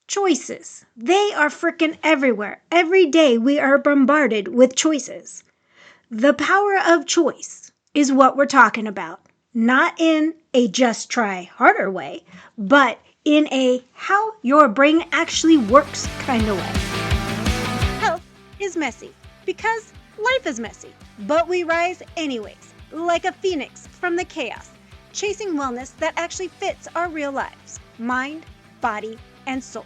Choices. They are frickin' everywhere. Every day we are bombarded with choices. The power of choice is what we're talking about. Not in a just try harder way, but in a how your brain actually works kind of way. Health is messy because life is messy, but we rise anyways, like a phoenix from the chaos, chasing wellness that actually fits our real lives, mind, body, and soul.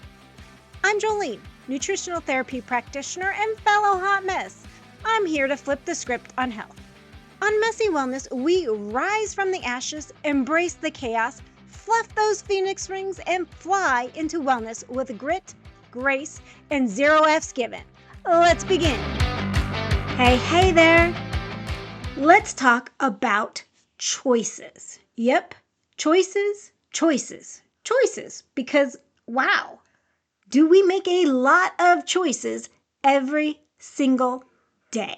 I'm Jolene, nutritional therapy practitioner and fellow hot mess. I'm here to flip the script on health. On Messy Wellness, we rise from the ashes, embrace the chaos, fluff those phoenix rings, and fly into wellness with grit, grace, and zero F's given. Let's begin. Hey there. Let's talk about choices. Yep, choices, because wow, do we make a lot of choices every single day?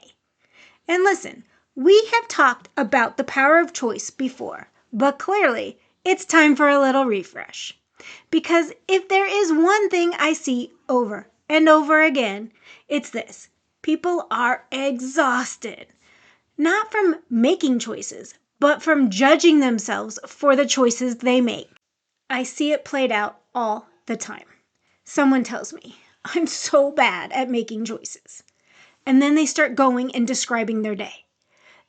And listen, we have talked about the power of choice before, but clearly it's time for a little refresh. Because if there is one thing I see over and over again, it's this. People are exhausted. Not from making choices, but from judging themselves for the choices they make. I see it played out all the time. Someone tells me, I'm so bad at making choices. And then they start going and describing their day.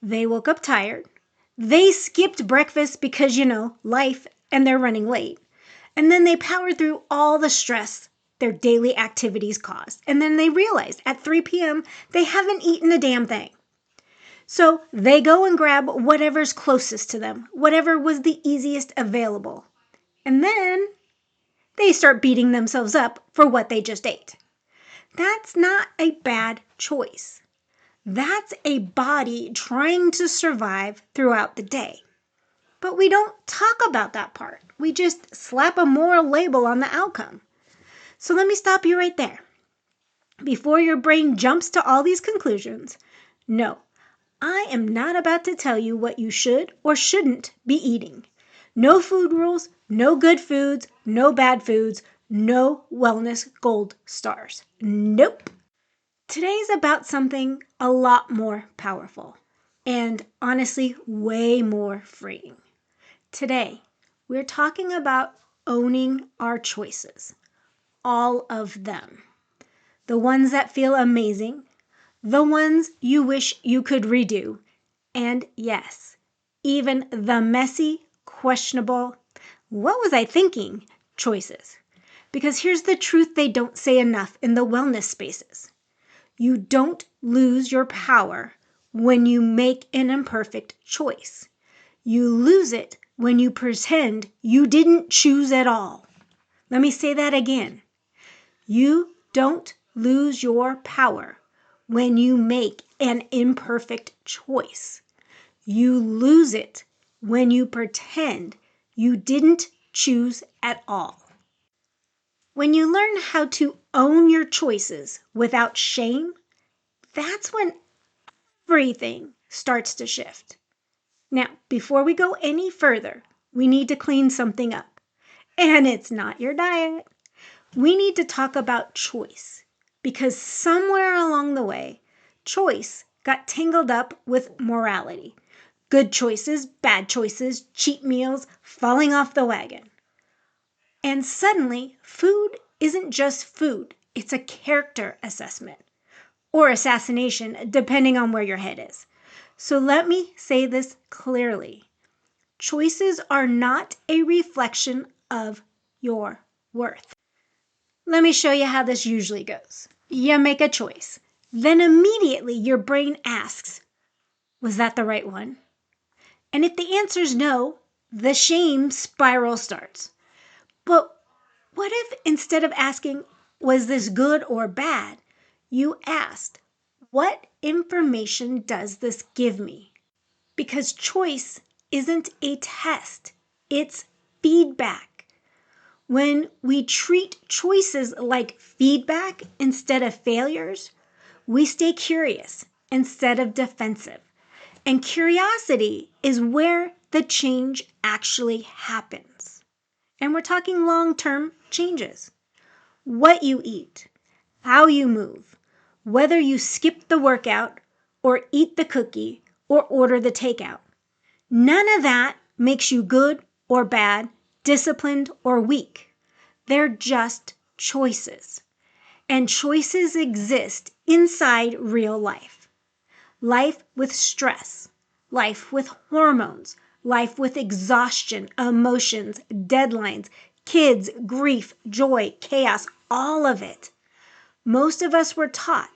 They woke up tired. They skipped breakfast because, life, and they're running late. And then they powered through all the stress their daily activities caused. And then they realized at 3 p.m. they haven't eaten a damn thing. So they go and grab whatever's closest to them, whatever was the easiest available. And then they start beating themselves up for what they just ate. That's not a bad choice. That's a body trying to survive throughout the day. But we don't talk about that part. We just slap a moral label on the outcome. So let me stop you right there. Before your brain jumps to all these conclusions, no, I am not about to tell you what you should or shouldn't be eating. No food rules, no good foods, no bad foods, no wellness gold stars. Nope. Today's about something a lot more powerful and honestly way more freeing. Today, we're talking about owning our choices. All of them. The ones that feel amazing, the ones you wish you could redo, and yes, even the messy, questionable, what was I thinking choices. Because here's the truth they don't say enough in the wellness spaces. You don't lose your power when you make an imperfect choice. You lose it when you pretend you didn't choose at all. Let me say that again. You don't lose your power when you make an imperfect choice. You lose it when you pretend you didn't choose at all. When you learn how to own your choices without shame, that's when everything starts to shift. Now, before we go any further, we need to clean something up. And it's not your diet. We need to talk about choice because somewhere along the way, choice got tangled up with morality. Good choices, bad choices, cheat meals, falling off the wagon. And suddenly, food isn't just food. It's a character assessment or assassination, depending on where your head is. So let me say this clearly. Choices are not a reflection of your worth. Let me show you how this usually goes. You make a choice. Then immediately your brain asks, was that the right one? And if the answer is no, the shame spiral starts. But what if instead of asking, was this good or bad, you asked, what information does this give me? Because choice isn't a test, it's feedback. When we treat choices like feedback instead of failures, we stay curious instead of defensive. And curiosity is where the change actually happens. And we're talking long-term changes. what you eat, how you move, whether you skip the workout or eat the cookie or order the takeout. None of that makes you good or bad, disciplined or weak. They're just choices. And choices exist inside real life. Life with stress, life with hormones, life with exhaustion, emotions, deadlines, kids, grief, joy, chaos, all of it. Most of us were taught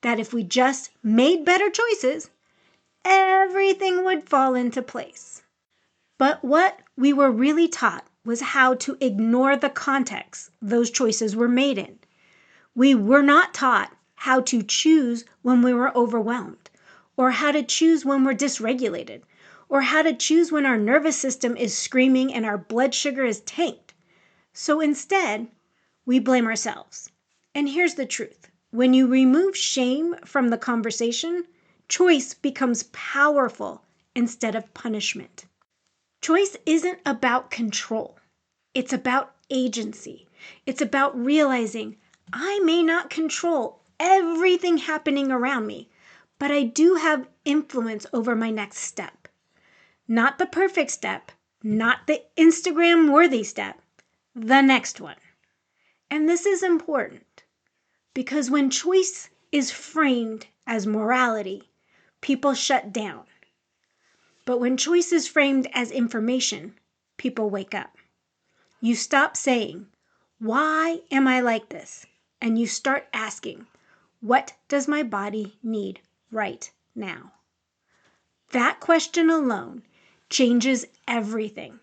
that if we just made better choices, everything would fall into place. But what we were really taught was how to ignore the context those choices were made in. We were not taught how to choose when we were overwhelmed, or how to choose when we're dysregulated, or how to choose when our nervous system is screaming and our blood sugar is tanked. So instead, we blame ourselves. And here's the truth. When you remove shame from the conversation, choice becomes powerful instead of punishment. Choice isn't about control. It's about agency. It's about realizing I may not control everything happening around me, but I do have influence over my next step. Not the perfect step, not the Instagram-worthy step, the next one. And this is important because when choice is framed as morality, people shut down. But when choice is framed as information, people wake up. You stop saying, why am I like this? And you start asking, what does my body need right now? That question alone changes everything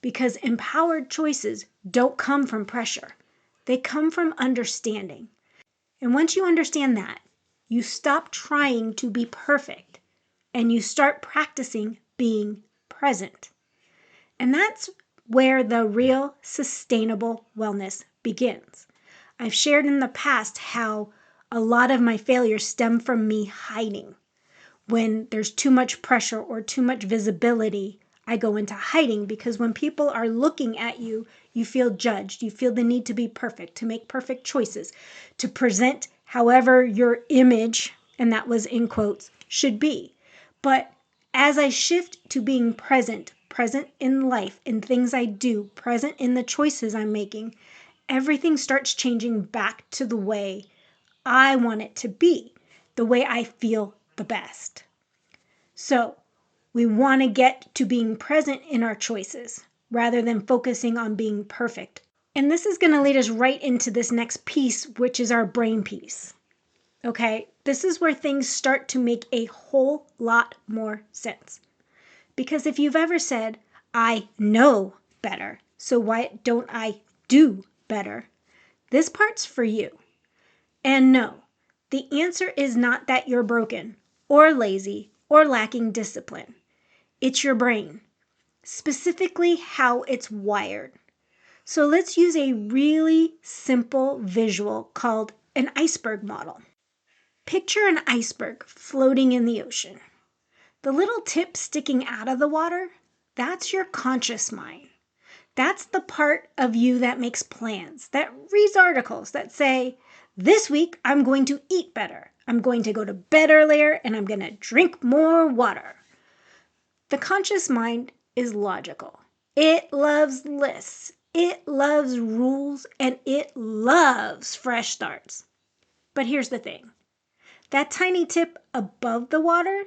because empowered choices don't come from pressure. They come from understanding. And once you understand that, you stop trying to be perfect and you start practicing being present. And that's where the real sustainable wellness begins. I've shared in the past how a lot of my failures stem from me hiding. When there's too much pressure or too much visibility, I go into hiding because when people are looking at you, you feel judged. You feel the need to be perfect, to make perfect choices, to present however your image, and that was in quotes, should be. But as I shift to being present in life, in things I do, present in the choices I'm making, everything starts changing back to the way I want it to be, the way I feel the best. So we want to get to being present in our choices rather than focusing on being perfect. And this is going to lead us right into this next piece, which is our brain piece. Okay, this is where things start to make a whole lot more sense. Because if you've ever said, I know better, so why don't I do better? This part's for you. And no, the answer is not that you're broken or lazy or lacking discipline. It's your brain, specifically how it's wired. So let's use a really simple visual called an iceberg model. Picture an iceberg floating in the ocean. The little tip sticking out of the water, that's your conscious mind. That's the part of you that makes plans, that reads articles that say, this week I'm going to eat better. I'm going to go to bed earlier and I'm going to drink more water. The conscious mind is logical. It loves lists. It loves rules and it loves fresh starts. But here's the thing. That tiny tip above the water,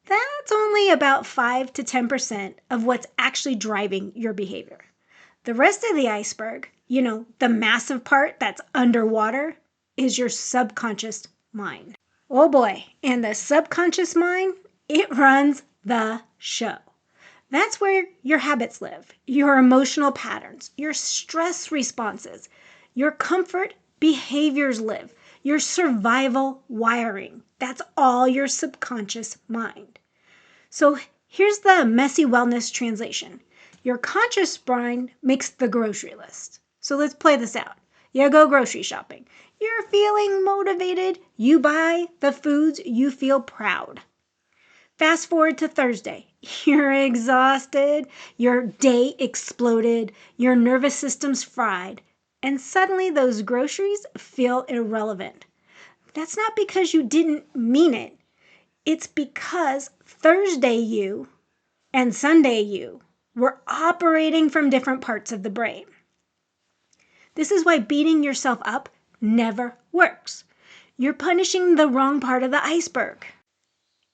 that's only about 5 to 10% of what's actually driving your behavior. The rest of the iceberg, the massive part that's underwater, is your subconscious mind. Oh boy, and the subconscious mind, it runs the show. That's where your habits live, your emotional patterns, your stress responses, your comfort behaviors live, your survival wiring. That's all your subconscious mind. So here's the messy wellness translation. Your conscious mind makes the grocery list. So let's play this out. You go grocery shopping. You're feeling motivated. You buy the foods you feel proud. Fast forward to Thursday. You're exhausted. Your day exploded. Your nervous system's fried. And suddenly those groceries feel irrelevant. That's not because you didn't mean it. It's because Thursday you and Sunday you were operating from different parts of the brain. This is why beating yourself up never works. You're punishing the wrong part of the iceberg.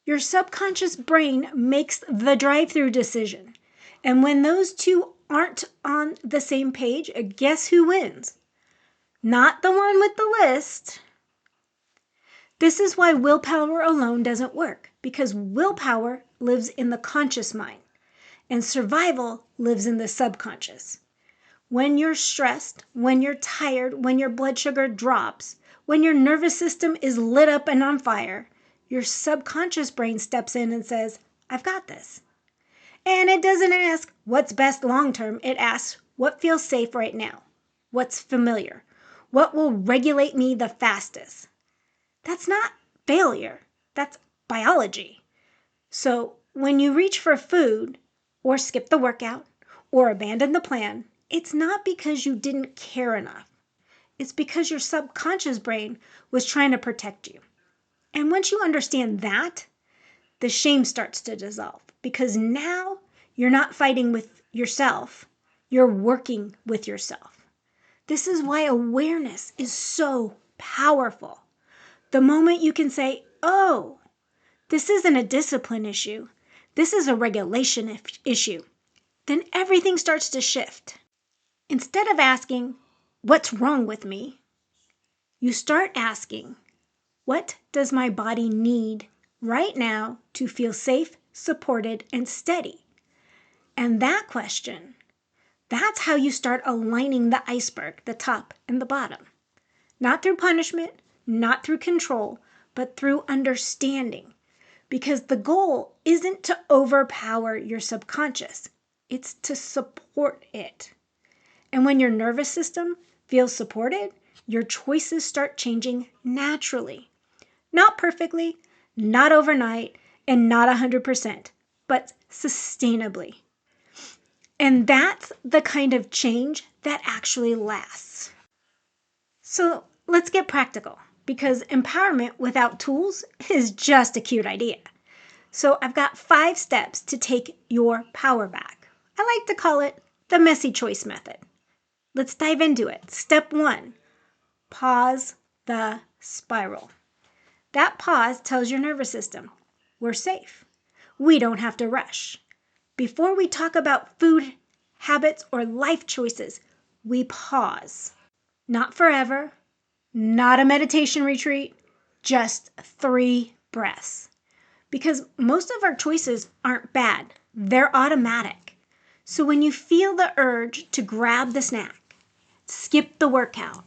Your subconscious brain makes the drive-through decision. And when those two aren't on the same page, guess who wins? Not the one with the list. This is why willpower alone doesn't work, because willpower lives in the conscious mind, and survival lives in the subconscious. When you're stressed, when you're tired, when your blood sugar drops, when your nervous system is lit up and on fire, your subconscious brain steps in and says, I've got this. And it doesn't ask what's best long term. It asks what feels safe right now, what's familiar, what will regulate me the fastest. That's not failure. That's biology. So when you reach for food or skip the workout or abandon the plan, it's not because you didn't care enough. It's because your subconscious brain was trying to protect you. And once you understand that, the shame starts to dissolve, because now you're not fighting with yourself. You're working with yourself. This is why awareness is so powerful. The moment you can say, oh, this isn't a discipline issue, this is a regulation issue, then everything starts to shift. Instead of asking, what's wrong with me? You start asking, what does my body need right now to feel safe, supported, and steady? And that question, that's how you start aligning the iceberg, the top and the bottom. Not through punishment, not through control, but through understanding. Because the goal isn't to overpower your subconscious, it's to support it. And when your nervous system feels supported, your choices start changing naturally. Not perfectly, not overnight, and not 100%, but sustainably. And that's the kind of change that actually lasts. So let's get practical, because empowerment without tools is just a cute idea. So I've got 5 steps to take your power back. I like to call it the messy choice method. Let's dive into it. Step 1, pause the spiral. That pause tells your nervous system, we're safe. We don't have to rush. Before we talk about food habits or life choices, we pause. Not forever, not a meditation retreat, just 3 breaths. Because most of our choices aren't bad, they're automatic. So when you feel the urge to grab the snack, skip the workout,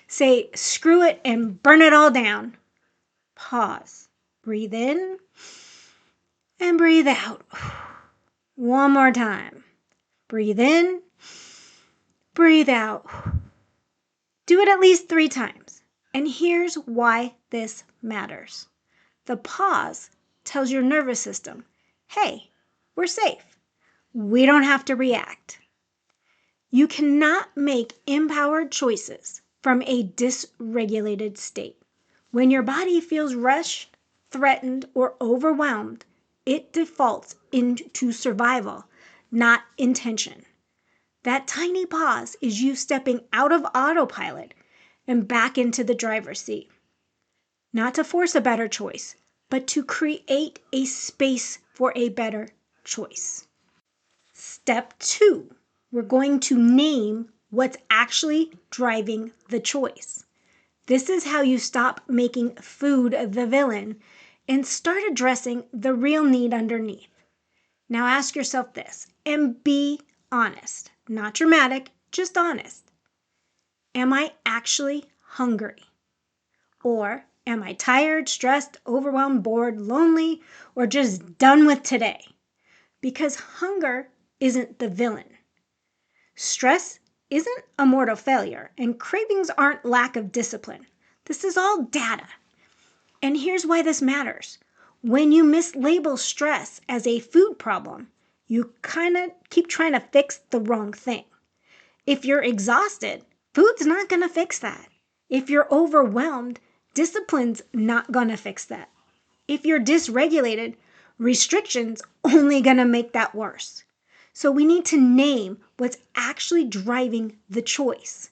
say screw it and burn it all down, pause, breathe in and breathe out. One more time. Breathe in, breathe out. Do it at least 3 times. And here's why this matters. The pause tells your nervous system, hey, we're safe. We don't have to react. You cannot make empowered choices from a dysregulated state. When your body feels rushed, threatened, or overwhelmed, it defaults into survival, not intention. That tiny pause is you stepping out of autopilot and back into the driver's seat. Not to force a better choice, but to create a space for a better choice. Step 2, we're going to name what's actually driving the choice. This is how you stop making food the villain and start addressing the real need underneath. Now ask yourself this, and be honest. Not dramatic, just honest. Am I actually hungry? Or am I tired, stressed, overwhelmed, bored, lonely, or just done with today? Because hunger isn't the villain. Stress isn't a mortal failure, and cravings aren't lack of discipline. This is all data. And here's why this matters. When you mislabel stress as a food problem, you kind of keep trying to fix the wrong thing. If you're exhausted, Food's not going to fix that. If you're overwhelmed, discipline's not going to fix that. If you're dysregulated, restrictions only going to make that worse. So we need to name what's actually driving the choice.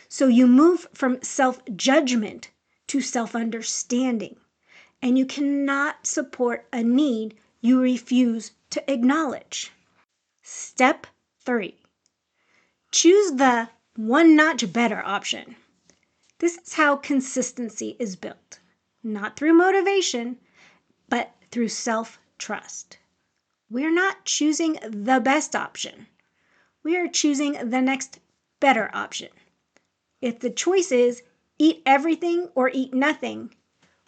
So you move from self-judgment to self-understanding. And you cannot support a need you refuse to acknowledge. Step 3. Choose the one notch better option. This is how consistency is built. Not through motivation, but through self-trust. We're not choosing the best option. We are choosing the next better option. If the choice is eat everything or eat nothing,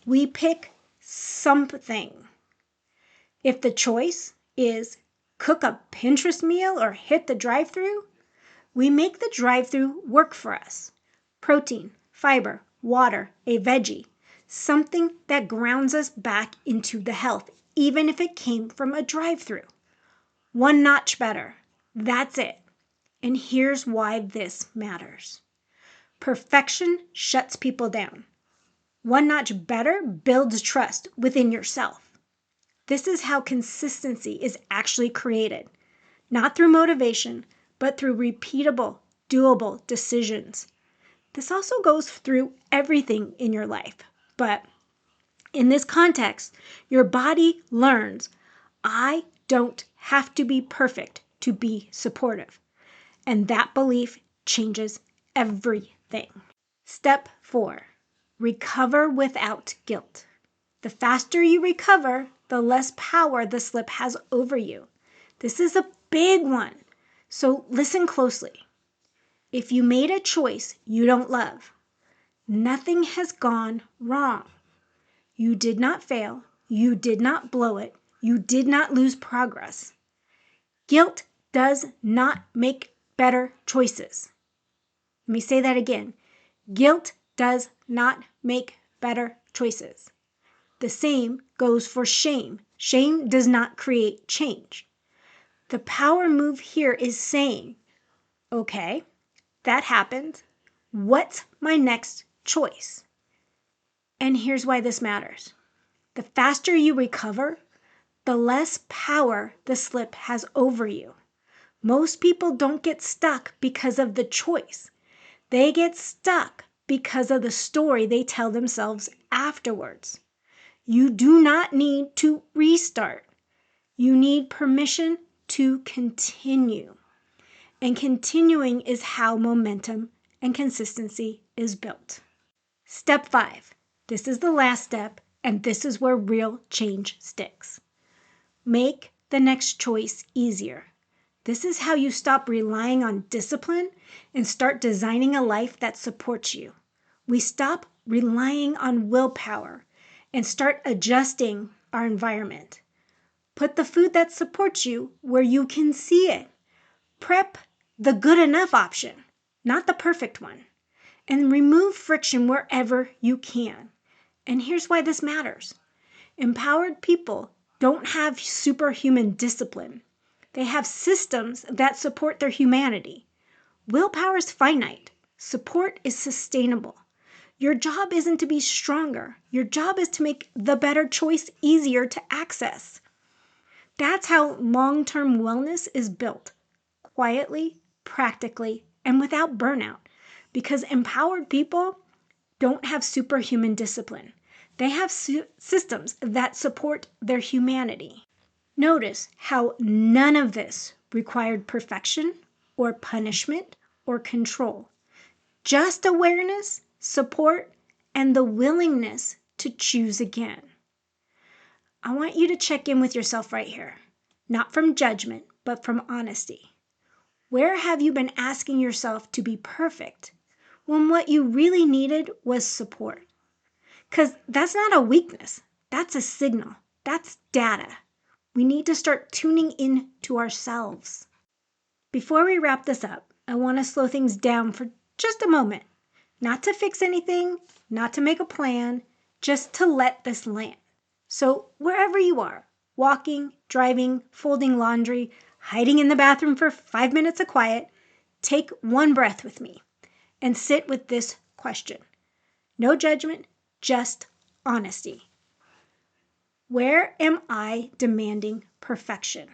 we pick something. If the choice is cook a Pinterest meal or hit the drive-thru, we make the drive-thru work for us. Protein, fiber, water, a veggie, something that grounds us back into the health, even if it came from a drive-thru. One notch better. That's it. And here's why this matters. Perfection shuts people down. One notch better builds trust within yourself. This is how consistency is actually created, not through motivation, but through repeatable, doable decisions. This also goes through everything in your life, but in this context, your body learns, I don't have to be perfect to be supportive. And that belief changes everything. Step 4, recover without guilt. The faster you recover, the less power the slip has over you. This is a big one, so listen closely. If you made a choice you don't love, nothing has gone wrong. You did not fail, you did not blow it, you did not lose progress. Guilt does not make better choices. Let me say that again. Guilt does not make better choices. The same goes for shame. Shame does not create change. The power move here is saying, okay, that happened. What's my next choice? And here's why this matters. The faster you recover, the less power the slip has over you. Most people don't get stuck because of the choice. They get stuck because of the story they tell themselves afterwards. You do not need to restart. You need permission to continue. And continuing is how momentum and consistency is built. Step 5. This is the last step, and this is where real change sticks. Make the next choice easier. This is how you stop relying on discipline and start designing a life that supports you. We stop relying on willpower and start adjusting our environment. Put the food that supports you where you can see it. Prep the good enough option, not the perfect one. And remove friction wherever you can. And here's why this matters. Empowered people don't have superhuman discipline. They have systems that support their humanity. Willpower is finite. Support is sustainable. Your job isn't to be stronger. Your job is to make the better choice easier to access. That's how long-term wellness is built. Quietly, practically, and without burnout. Because empowered people don't have superhuman discipline. They have systems that support their humanity. Notice how none of this required perfection or punishment or control. Just awareness, support, and the willingness to choose again. I want you to check in with yourself right here. Not from judgment, but from honesty. Where have you been asking yourself to be perfect when what you really needed was support? Because that's not a weakness. That's a signal. That's data. We need to start tuning in to ourselves. Before we wrap this up, I want to slow things down for just a moment. Not to fix anything, not to make a plan, just to let this land. So wherever you are, walking, driving, folding laundry, hiding in the bathroom for 5 minutes of quiet, take one breath with me. and sit with this question. No judgment, just honesty. Where am I demanding perfection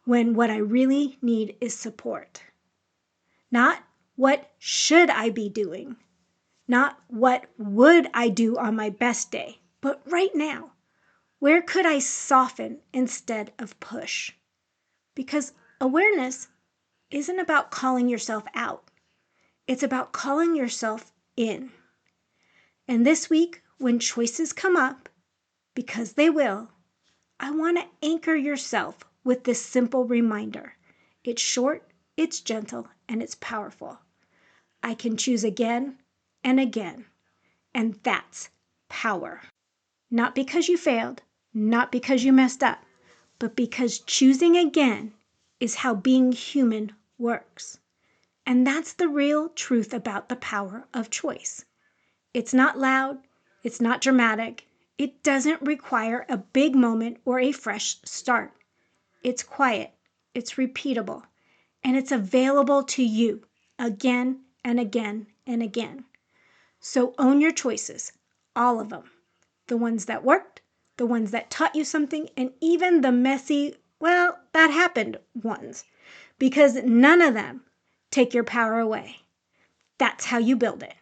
when what I really need is support? Not what should I be doing? Not what would I do on my best day? But right now, where could I soften instead of push? Because awareness isn't about calling yourself out. It's about calling yourself in. And this week, when choices come up, because they will, I want to anchor yourself with this simple reminder. It's short, it's gentle, and it's powerful. I can choose again and again, and that's power. Not because you failed, not because you messed up, but because choosing again is how being human works. And that's the real truth about the power of choice. It's not loud, it's not dramatic, it doesn't require a big moment or a fresh start. It's quiet, it's repeatable, and it's available to you again and again and again. So own your choices, all of them. The ones that worked, the ones that taught you something, and even the messy, well, that happened ones. Because none of them take your power away. That's how you build it.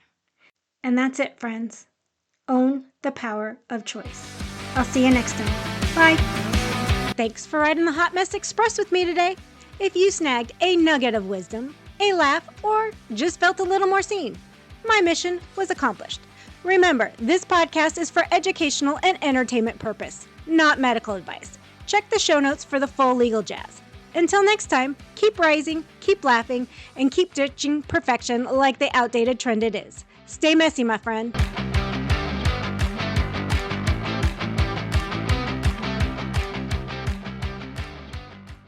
And that's it, friends. Own the power of choice. I'll see you next time. Bye. Thanks for riding the Hot Mess Express with me today. If you snagged a nugget of wisdom, a laugh, or just felt a little more seen, my mission was accomplished. Remember, this podcast is for educational and entertainment purpose, not medical advice. Check the show notes for the full legal jazz. Until next time, keep rising, keep laughing, and keep ditching perfection like the outdated trend it is. Stay messy, my friend.